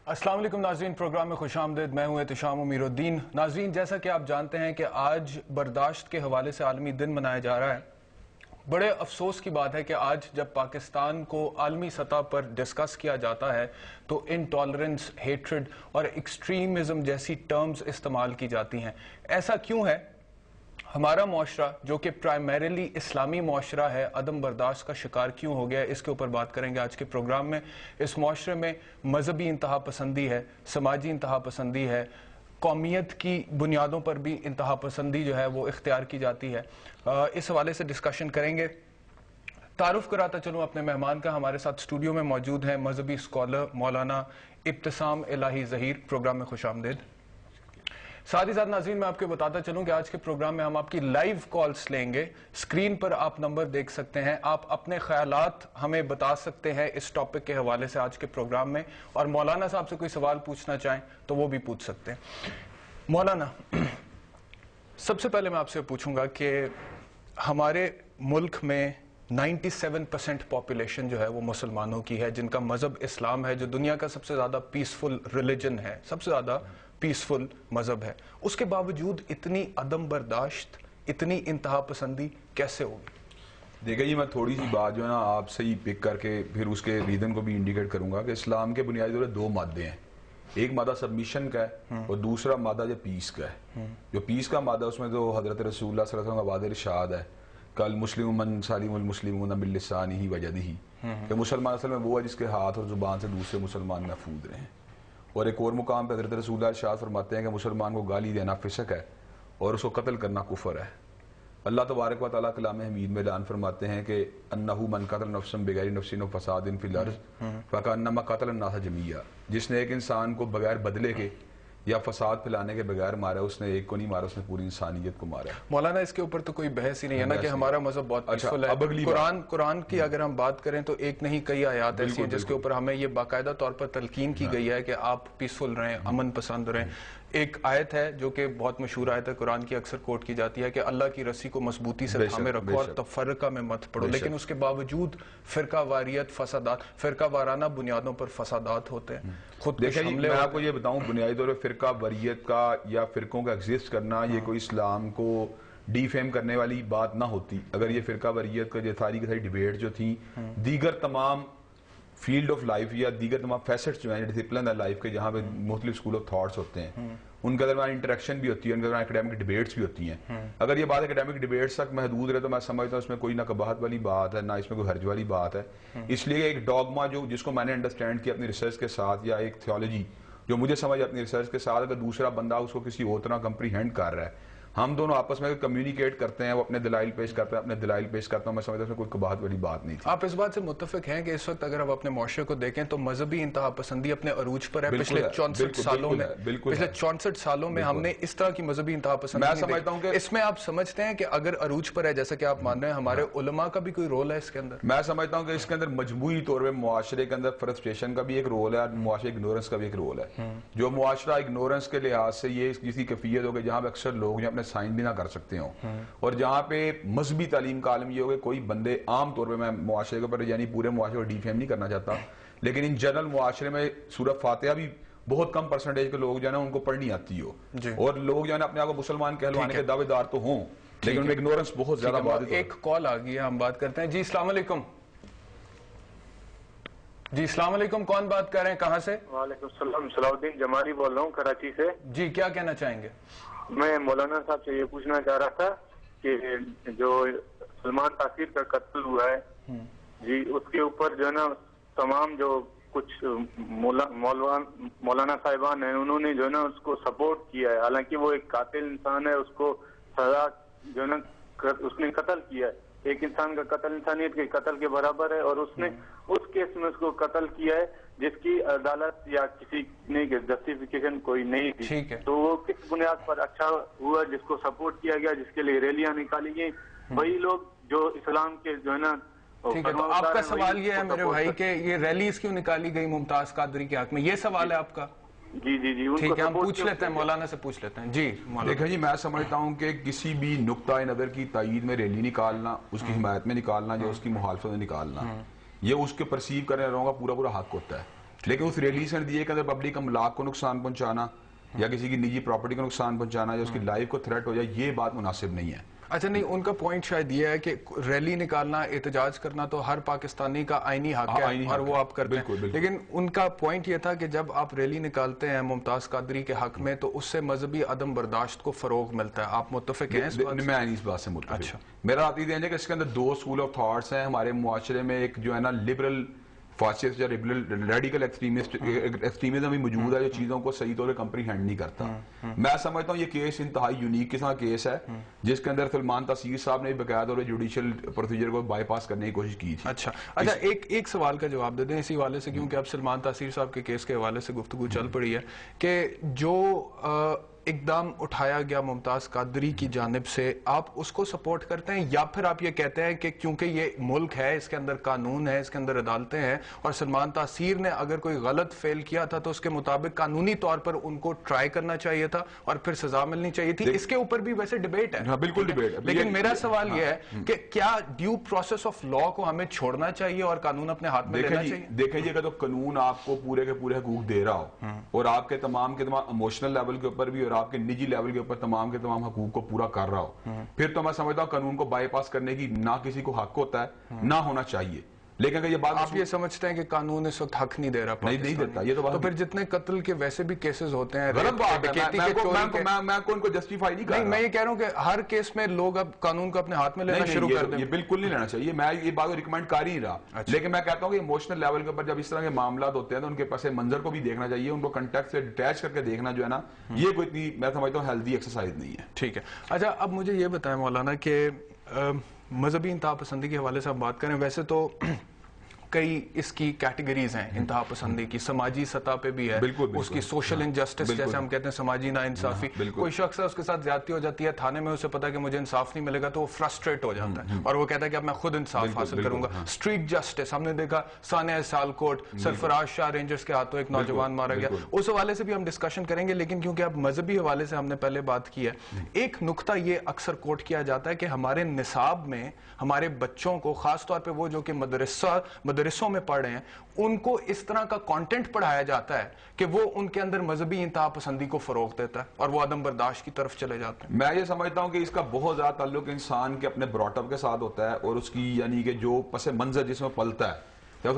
अस्सलाम वालेकुम नाज़रीन, प्रोग्राम में खुशामदीद। मैं हूं एहतिशाम अमीरुद्दीन। नाज़रीन, जैसा कि आप जानते हैं कि आज बर्दाश्त के हवाले से आलमी दिन मनाया जा रहा है। बड़े अफसोस की बात है कि आज जब पाकिस्तान को आलमी सतह पर डिस्कस किया जाता है तो इनटॉलरेंस, हेट्रेड और एक्सट्रीमिज्म जैसी टर्म्स इस्तेमाल की जाती हैं। ऐसा क्यों है? हमारा मुआशरा जो कि प्राइमरीली इस्लामी मुआशरा है, अदम बर्दाश्त का शिकार क्यों हो गया है? इसके ऊपर बात करेंगे आज के प्रोग्राम में। इस मुआशरे में मजहबी इंतहा पसंदी है, समाजी इंतहा पसंदी है, कौमियत की बुनियादों पर भी इंतहा पसंदी जो है वो इख्तियार की जाती है। इस हवाले से डिस्कशन करेंगे। तारुफ कराता चलूँ अपने मेहमान का। हमारे साथ स्टूडियो में मौजूद है मजहबी स्कॉलर मौलाना इब्तिसाम इलाही ज़हीर। प्रोग्राम में खुशामदीद। साथ ही साथ नाज़रीन, मैं आपको बताता चलूं कि आज के प्रोग्राम में हम आपकी लाइव कॉल्स लेंगे। स्क्रीन पर आप नंबर देख सकते हैं। आप अपने ख्यालात हमें बता सकते हैं इस टॉपिक के हवाले से आज के प्रोग्राम में, और मौलाना साहब से कोई सवाल पूछना चाहें तो वो भी पूछ सकते हैं। मौलाना, सबसे पहले मैं आपसे पूछूंगा कि हमारे मुल्क में 97% पॉपुलेशन जो है वो मुसलमानों की है, जिनका मजहब इस्लाम है, जो दुनिया का सबसे ज्यादा पीसफुल रिलीजन है, सबसे ज्यादा पीसफुल मजहब है। उसके बावजूद इतनी अदम बर्दाश्त, इतनी इंतहा पसंदी कैसे होगी? देखिए जी, मैं थोड़ी सी बात जो है ना आपसे ही पिक करके फिर उसके रीजन को भी इंडिकेट करूंगा कि इस्लाम के बुनियादी तौर पर दो मादे हैं। एक मादा सबमिशन का है और दूसरा मादा जो पीस का है। जो पीस का मादा उसमें तो हजरत रसूलुल्लाह सल्लल्लाहु अलैहि वसल्लम का वादा इरशाद है, कल मुस्लिम मन सालिमुल मुस्लिमून बिल लिसानिही व यदिही, कि मुसलमान असल में वो है जिसके हाथ और जुबान से दूसरे मुसलमान महफूज रहे हैं। और एक और मुकाम पर हजरत रसूलुल्लाह इरशाद फरमाते हैं कि मुसलमान को गाली देना फिसक है और उसको कत्ल करना कुफर है। अल्लाह तबारक व तआला कलाम हमीद में ऐलान फरमाते हैं कि अन्नहु मन कतल नफ्सन बिगैर नफ्सिन व फसादिन फिल अर्ज़ फकअन्नमा कतल अन्नास जमीआ, जिसने एक इंसान को बगैर बदले के या फसाद फैलाने के बगैर मारा, उसने एक को नहीं मारा, उसने पूरी इंसानियत को मारा। मौलाना, इसके ऊपर तो कोई बहस ही नहीं है ना कि हमारा मजहब बहुत पीसफुल है। कुरान की अगर हम बात करें तो एक नहीं कई आयात ऐसी हैं जिसके ऊपर हमें ये बाकायदा तौर पर तलकीन की गई है कि आप पीसफुल रहें, अमन पसंद रहें। एक आयत है जो कि बहुत मशहूर आयत है, कुरान की अक्सर कोट की जाती है कि अल्लाह की रस्सी को मजबूती से थामे रखो और तफर्रका में मत पड़ो। लेकिन उसके बावजूद फिरका वारियत, फसादात, फिरका वाराना बुनियादों पर फसादात होते हैं। खुद मैं आपको ये बताऊं, बुनियादी तौर पर फिरका वारियत का या फिरकों का एग्जिस्ट करना ये कोई इस्लाम को डीफेम करने वाली बात ना होती। अगर ये फिरका वारियत का जो सारी की सारी डिबेट जो थी, दीगर तमाम फील्ड ऑफ लाइफ या दीगर तमाम फैसेट्स जो हैं डिसिप्लिन है लाइफ के, जहाँ पे मुख्तलिफ स्कूल ऑफ थॉट्स होते हैं, उनके दरमियान इंटरेक्शन भी होती है, उनके दरमियान एकेडमिक डिबेट्स भी होती हैं। अगर ये बात एकेडमिक डिबेट्स तक महदूद रहे तो मैं समझता हूँ इसमें कोई ना कबाहत वाली बात है, ना इसमें कोई हर्ज वाली बात है। इसलिए एक डॉगमा जो जिसको मैंने अंडरस्टैंड किया अपनी रिसर्च के साथ, या एक थियोलॉजी जो मुझे समझ अपनी रिसर्च के साथ, अगर दूसरा बंदा उसको किसी और तरह कंप्रीहेंड कर रहा है, हम दोनों आपस में कम्युनिकेट करते हैं, वो अपने दलाइल पेश करते हैं, अपने दलाइल पेश करता हूं, मैं समझता हूं कोई कबाहत वाली बात नहीं थी। आप इस बात से मुत्तफिक हैं कि इस वक्त अगर हम अपने मुआशरे को देखें तो मजहबी इंतहा पसंदी अपने अरूज पर है? पिछले 64 सालों में हमने इस तरह की मजहबी इंतहा पसंदी, मैं समझता हूं कि इसमें आप समझते हैं कि अगर अरूज पर है जैसा कि आप मान रहे हैं, हमारे उलमा का भी कोई रोल है इसके अंदर? मैं समझता हूं कि इसके अंदर मजमूई तौर पर मुआशरे के अंदर फ्रस्ट्रेशन का भी एक रोल है और मुआशरे इग्नोरेंस का भी एक रोल है। जो मुआशरा इग्नोरेंस के लिहाज से ये किसी कैफियत हो गई जहां पर अक्सर लोग अपने साइन भी ना कर सकते हो, और जहां पे मजहबी तालीम का आलम ये हो गया, कोई बंदे आम तौर पे, मैं मुआशरे के ऊपर यानी पूरे मुआशरे को डिफेम नहीं करना चाहता, लेकिन इन जनरल मुआशरे में सूरह फातिहा भी बहुत कम परसेंटेज के लोग जो है ना उनको पढ़नी आती हो, और लोग जो है ना अपने आप को मुसलमान कहलवाने के दावेदार तो हों, लेकिन उनमें इग्नोरेंस बहुत ज्यादा। एक कॉल आ गई है, हम बात करते हैं। जी अस्सलाम वालेकुम। जी अस्सलाम वालेकुम, कौन बात कर रहे हैं, कहां से? वालेकुम सलाम, सलाउद्दीन जमाली बोल रहा हूँ कराची से। जी, क्या कहना चाहेंगे? मैं मौलाना साहब से ये पूछना चाह रहा था कि जो सलमान तासीर का कत्ल हुआ है जी, उसके ऊपर जो है ना तमाम जो कुछ मौलाना साहिबान हैं, उन्होंने जो है ना उसको सपोर्ट किया है। हालांकि वो एक कातिल इंसान है, उसको सजा जो है ना उसने कत्ल किया है। एक इंसान का कत्ल इंसानियत के कत्ल के बराबर है, और उसने उस केस में उसको कत्ल किया है जिसकी अदालत या किसी ने जस्टिफिकेशन कोई नहीं थी। तो वो किस बुनियाद पर अच्छा हुआ जिसको सपोर्ट किया गया, जिसके लिए रैलियां निकाली गई, वही लोग जो इस्लाम के जो है ना। ठीक है, तो आपका सवाल ये है मेरे भाई कि ये रैलीज क्यों निकाली गई मुमताज कादरी के हक में, ये सवाल है आपका? जी जी जी, ठीक है, हम पूछ लेते हैं, मौलाना से पूछ लेते हैं। जी देखिए जी, मैं समझता हूँ कि किसी भी नुक्ता नज़र की तायीद में रैली निकालना, उसकी हिमायत में निकालना या उसकी मुखालफत में निकालना, ये उसके परसीव करने वालों का पूरा पूरा हक होता है। لیکن اس ریلی سے دیے کہ اندر پبلک املاک کو نقصان پہنچانا یا کسی کی نجی پراپرٹی کو نقصان پہنچانا یا اس کی لائف کو تھریٹ ہو جائے، یہ بات مناسب نہیں ہے. اچھا نہیں، ان کا پوائنٹ شاید یہ ہے کہ ریلی نکالنا، احتجاج کرنا تو ہر پاکستانی کا آئینی حق ہے اور وہ آپ کرتے ہیں، لیکن ان کا پوائنٹ یہ تھا کہ جب آپ ریلی نکالتے ہیں ممتاز قادری کے حق میں تو اس سے مذہبی عدم برداشت کو فروغ ملتا ہے. آپ متفق ہیں اس بات سے؟ میں اس بات سے متفق. میرا عقیدہ ہے کہ اس کے اندر دو اسکول آف تھاٹس ہیں ہمارے معاشرے میں. ایک جو ہے نا لبرل فاسسٹ یا ریڈیکل ایکسٹریمزم بھی موجود ہے جو چیزوں کو صحیح طور پہ کمپریہینڈ نہیں کرتا. میں سمجھتا ہوں یہ کیس انتہائی یونیک قسم کا کیس ہے جس کے اندر سلمان تاثیر صاحب نے باقاعدہ طور پہ جوڈیشل پروسیجر کو بائی پاس کرنے کی کوشش کی تھی. اچھا ایک سوال کا جواب دے دیں اسی حوالے سے، کیونکہ اب سلمان تاثیر صاحب کے کیس کے حوالے سے گفتگو چل پڑی ہے کہ جو اقدام اٹھایا گیا ممتاز قادری کی جانب سے، آپ اس کو سپورٹ کرتے ہیں یا پھر آپ یہ کہتے ہیں کہ کیونکہ یہ ملک ہے، اس کے اندر قانون ہے، اس کے اندر عدالتیں ہیں اور سلمان تاثیر نے اگر کوئی غلط فیل کیا تھا تو اس کے مطابق قانونی طور پر ان کو ٹرائی کرنا چاہیے تھا اور پھر سزا ملنی چاہیے تھی؟ اس کے اوپر بھی ویسے ڈیبیٹ ہے. ہاں بالکل ڈیبیٹ ہے، لیکن میرا سوال یہ ہے کہ کیا ڈیو پروسیس آف لا کو ہمیں چھوڑنا چاہیے اور قانون اپنے ہاتھ میں لینا چاہیے؟ دیکھیں یہ کہ تو قانون آپ کو پورے کے پورے حقوق دے رہا ہو اور آپ کے تمام ایموشنل لیول کے اوپر بھی اور آپ کے نجی لیول کے اوپر تمام کے تمام حقوق کو پورا کر رہا ہو، پھر تو میں سمجھتا ہوں قانون کو بائی پاس کرنے کی نہ کسی کو حق ہوتا ہے نہ ہونا چاہیے. لیکن اگر یہ بات آپ یہ سمجھتے ہیں کہ قانون اس وقت حق نہیں دے رہا؟ نہیں دیتا. یہ تو پھر جتنے قتل کے ویسے بھی کیسز ہوتے ہیں، غلط بات ہے. میں ان کو جسٹیفائی نہیں کر رہا. میں یہ کہہ رہا ہوں کہ ہر کیس میں لوگ اب قانون کو اپنے ہاتھ میں لینا شروع کر دیں. یہ بالکل نہیں لینا چاہیے. میں یہ بات ریکمینڈ کر ہی رہا، لیکن میں کہتا ہوں کہ ایموشنل لیول کے اوپر جب اس طرح کے معاملات ہوتے ہیں تو ان کے پس منظر کو بھی دیکھنا چاہیے، ان کو کنٹیکٹ سے ڈیٹیچ کر کے دیکھنا جو ہے نا، یہ کوئی اتنی میں سمجھتا ہوں ہیلدی ایکسرسائز نہیں ہے. ٹھیک ہے. اچھا اب مجھے یہ بتائیں مولانا کہ مذہبی انتہا پسندی کے حوالے سے ہم بات کریں، ویسے تو کئی اس کی کیٹیگریز ہیں انتہا پسندی کی، سماجی سطح پہ بھی ہے، اس کی سوشل انجسٹس جیسے ہم کہتے ہیں، سماجی ناانصافی. کوئی شخص ہے اس کے ساتھ زیادتی ہو جاتی ہے، تھانے میں اسے پتا کہ مجھے انصاف نہیں ملے گا تو وہ فرسٹریٹ ہو جاتا ہے اور وہ کہتا ہے کہ اب میں خود انصاف حاصل کروں گا. اسٹریٹ جسٹس ہم نے دیکھا، ثانیہ سیالکوٹ، سرفراز شاہ رینجرز کے ہاتھوں ایک نوجوان مارا گیا، اس حوالے سے بھی ہم ڈسکشن کریں گے. لیکن کیونکہ اب مذہبی حوالے سے ہم نے پہلے بات کی ہے، ایک نقطہ یہ اکثر کوٹ کیا جاتا ہے کہ ہمارے نصاب میں ہمارے بچوں کو، خاص طور پہ وہ جو کہ مدرسوں میں پڑھ رہے ہیں، ان کو اس طرح کا کانٹینٹ پڑھایا جاتا ہے کہ وہ ان کے اندر مذہبی انتہا پسندی کو فروغ دیتا ہے اور وہ عدم برداشت کی طرف چلے جاتے ہیں. میں یہ سمجھتا ہوں کہ اس کا بہت زیادہ تعلق انسان کے اپنے براٹ اپ کے ساتھ ہوتا ہے اور اس کی یعنی کہ جو پس منظر جس میں پلتا ہے،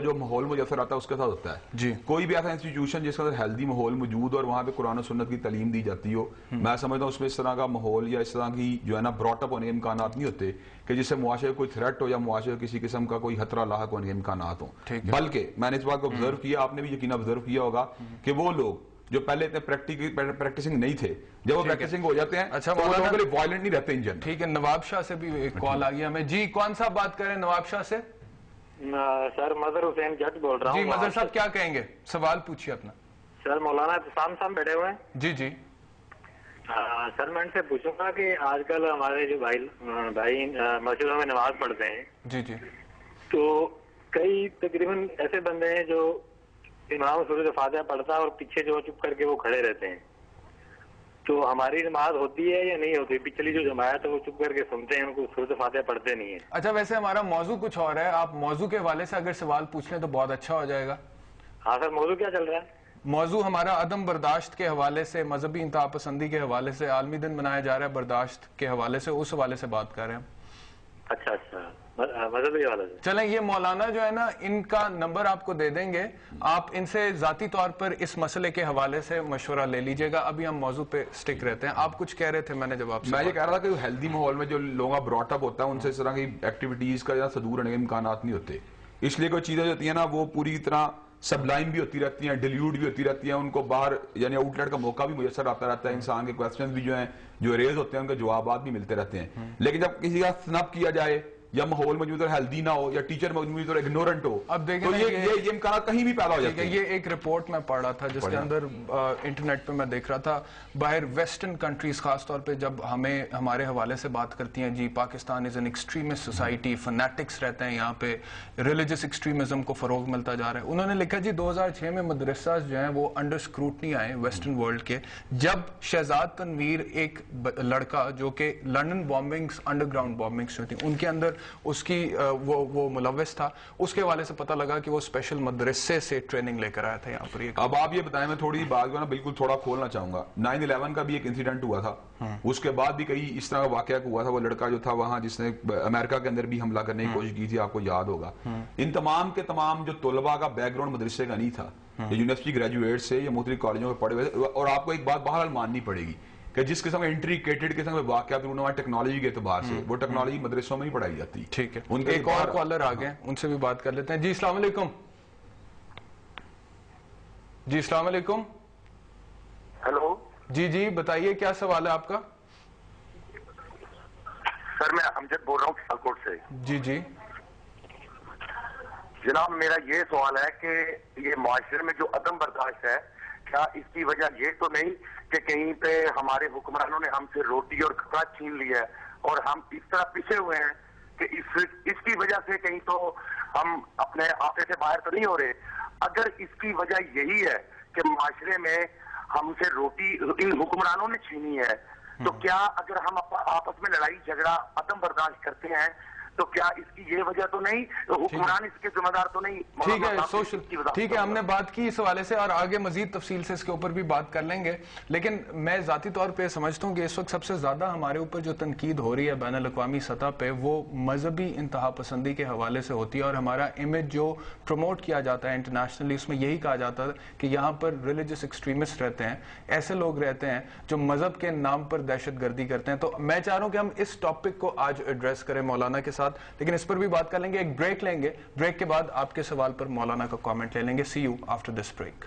جو ماحول میسر آتا ہے اس کے ساتھ ہوتا ہے. جی کوئی بھی ایسا انسٹیٹیوشن جس کے اندر ہیلدی ماحول موجود ہو اور وہاں پہ قرآن و سنت کی تعلیم دی جاتی ہو، میں سمجھتا ہوں اس میں اس طرح کا ماحول یا اس طرح کی جو ہے نا براٹ اپ ہونے کے امکانات نہیں ہوتے کہ جس سے معاشرے کو کوئی تھریٹ ہو یا معاشرے کسی قسم کا کوئی خطرہ لاحق ہونے کے امکانات ہوں. بلکہ میں نے اس بات کو آبزرو کیا، آپ نے بھی یقین آبزرو کیا ہوگا کہ وہ لوگ جو پہلے اتنے پریکٹسنگ نہیں تھے، جب وہ پریکٹسنگ ہو جاتے ہیں تو وہ لوگوں کے لیے وائلنٹ نہیں رہتے انجن. ٹھیک ہے. نواب شاہ سے بھی ایک کال آ گیا ہمیں. جی کون صاحب بات کر رہے ہیں نواب شاہ سے؟ سر مظہر حسین جٹ بول رہا ہوں. جی مظہر صاحب کیا کہیں گے؟ سوال پوچھیے اپنا. سر مولانا احتسام صاحب بیٹھے ہوئے ہیں. جی جی سر میں ان سے پوچھوں گا کہ آج کل ہمارے جو بھائی مسجدوں میں نماز پڑھتے ہیں، جی جی تو کئی تقریباً ایسے بندے ہیں جو امام سورۃ فاتحہ پڑھتا ہے اور پیچھے جو چپ کر کے وہ کھڑے رہتے ہیں، تو ہماری نماز ہوتی ہے یا نہیں ہوتی؟ پچھلی جو جماعت ہے وہ چپ کر کے سنتے ہیں، ان کو سورۃ فاتحہ پڑھتے نہیں ہیں. اچھا ویسے ہمارا موضوع کچھ اور ہے، آپ موضوع کے حوالے سے اگر سوال پوچھ لیں تو بہت اچھا ہو جائے گا. ہاں سر موضوع کیا چل رہا ہے؟ موضوع ہمارا عدم برداشت کے حوالے سے، مذہبی انتہا پسندی کے حوالے سے، عالمی دن منایا جا رہا ہے برداشت کے حوالے سے، اس حوالے سے بات کر رہے ہیں. اچھا اچھا مذہبی حوالے سے. چلیں یہ مولانا جو ہے نا ان کا نمبر آپ کو دے دیں گے، آپ ان سے ذاتی طور پر اس مسئلے کے حوالے سے مشورہ لے لیجئے گا. ابھی ہم موضوع پہ سٹک رہتے ہیں. آپ کچھ کہہ رہے تھے، میں نے جب آپ سے میں یہ کہہ رہا تھا کہ ہیلدی ماحول میں جو لوگوں کا براٹ اپ ہوتا ہے ان سے اس طرح کی ایکٹیویٹیز کا یا صدور ہونے کے امکانات نہیں ہوتے. اس لیے کوئی چیزیں ہوتی ہیں نا وہ پوری طرح سبلائم بھی ہوتی رہتی ہیں، ڈیلیوٹ بھی ہوتی رہتی ہیں، ان کو باہر یعنی آؤٹ لیٹ کا موقع بھی میسر آتا رہتا ہے. انسان کے کویسچنز بھی جو ہیں جو ریز ہوتے ہیں ان کے جوابات بھی ملتے رہتے ہیں. لیکن جب کسی کا سنپ کیا جائے یا ماحول موجود اور ہیلدی نہ ہو یا ٹیچر موجود اور اگنورنٹ ہو، اب دیکھیں تو یہ امکانات کہیں بھی پیدا ہو جاتے ہیں. یہ ایک رپورٹ میں پڑھ رہا تھا جس کے اندر انٹرنیٹ پہ میں دیکھ رہا تھا، باہر ویسٹرن کنٹریز خاص طور پہ جب ہمارے حوالے سے بات کرتی ہیں، جی Pakistan is an extremist society, fanatics رہتے ہیں یہاں پہ، ریلیجس ایکسٹریمزم کو فروغ ملتا جا رہا ہے. انہوں نے لکھا جی 2006 میں مدرسہ جو ہیں وہ انڈر اسکروٹنی آئے ویسٹرن ورلڈ کے، جب شہزاد تنویر ایک لڑکا جو کہ لنڈن بامبنگز، انڈر گراؤنڈ بامبنگز جو تھی ان کے اندر उसकी वो मुलव्वस था, उसके हवाले से पता लगा कि वो स्पेशल मदरसे से ट्रेनिंग लेकर आया था यहाँ पर। अब आप ये बताएं, मैं थोड़ी बात को ना बिल्कुल थोड़ा खोलना चाहूंगा। 9/11 का भी एक इंसिडेंट हुआ था, उसके बाद भी कई इस तरह का वाकया हुआ था। वो लड़का जो था वहां जिसने अमेरिका के अंदर भी हमला करने की कोशिश की थी, आपको याद होगा। इन तमाम के तमाम जो तलबा का बैकग्राउंड मदरसे का नहीं था, यूनिवर्सिटी ग्रेजुएट से या मुख्तलिफ कॉलेजों में पढ़े हुए थे। और आपको एक बात बहरहाल माननी पड़ेगी कि जिस किस्म इंट्रीकेटेड किस्म के वाकया टेक्नोलॉजी के एतबार से, वो टेक्नोलॉजी मदरसों में ही पढ़ाई जाती। ठीक है, उनके एक और कॉलर आ गए, उनसे भी बात कर लेते हैं। जी अस्सलाम वालेकुम। जी अस्सलाम वालेकुम। हेलो जी जी बताइए, क्या सवाल है आपका? सर, मैं अमजद बोल रहा हूँ सियालकोट से। जी जी जनाब, मेरा ये सवाल है कि ये मुआशरे में जो अदम बर्दाश्त है, क्या इसकी वजह ये तो नहीं कि कहीं पे हमारे हुक्मरानों ने हमसे रोटी और कपड़ा छीन लिया है और हम इस तरह पिछे हुए हैं कि इसकी वजह से कहीं तो हम अपने आपे से बाहर तो नहीं हो रहे? अगर इसकी वजह यही है कि मुआशरे में हमसे रोटी इन हुक्मरानों ने छीनी है, तो क्या अगर हम आपस में लड़ाई झगड़ा अदम बर्दाश्त करते हैं तो क्या इसकी ये वजह तो नहीं, हुक्मरान इसके जिम्मेदार तो नहीं? ठीक है, सोशल ठीक है, हमने बात की इस हवाले से और आगे मजीद तफसील से इसके ऊपर भी बात कर लेंगे। लेकिन मैं जाती तौर पे समझता हूँ कि इस वक्त सबसे ज्यादा हमारे ऊपर जो तनकीद हो रही है बैन अल-अक़वामी सतह पे, वो मजहबी इंतहा पसंदी के हवाले से होती है। और हमारा इमेज जो प्रमोट किया जाता है इंटरनेशनली, उसमें यही कहा जाता है कि यहाँ पर रिलीजियस एक्सट्रीमिस्ट रहते हैं, ऐसे लोग रहते हैं जो मजहब के नाम पर दहशत गर्दी करते हैं। तो मैं चाह रहा हूँ कि हम इस टॉपिक को आज एड्रेस करें मौलाना के साथ, लेकिन इस पर भी बात कर लेंगे। एक ब्रेक लेंगे, ब्रेक के बाद आपके सवाल पर मौलाना का कमेंट ले लेंगे। सी यू आफ्टर दिस ब्रेक।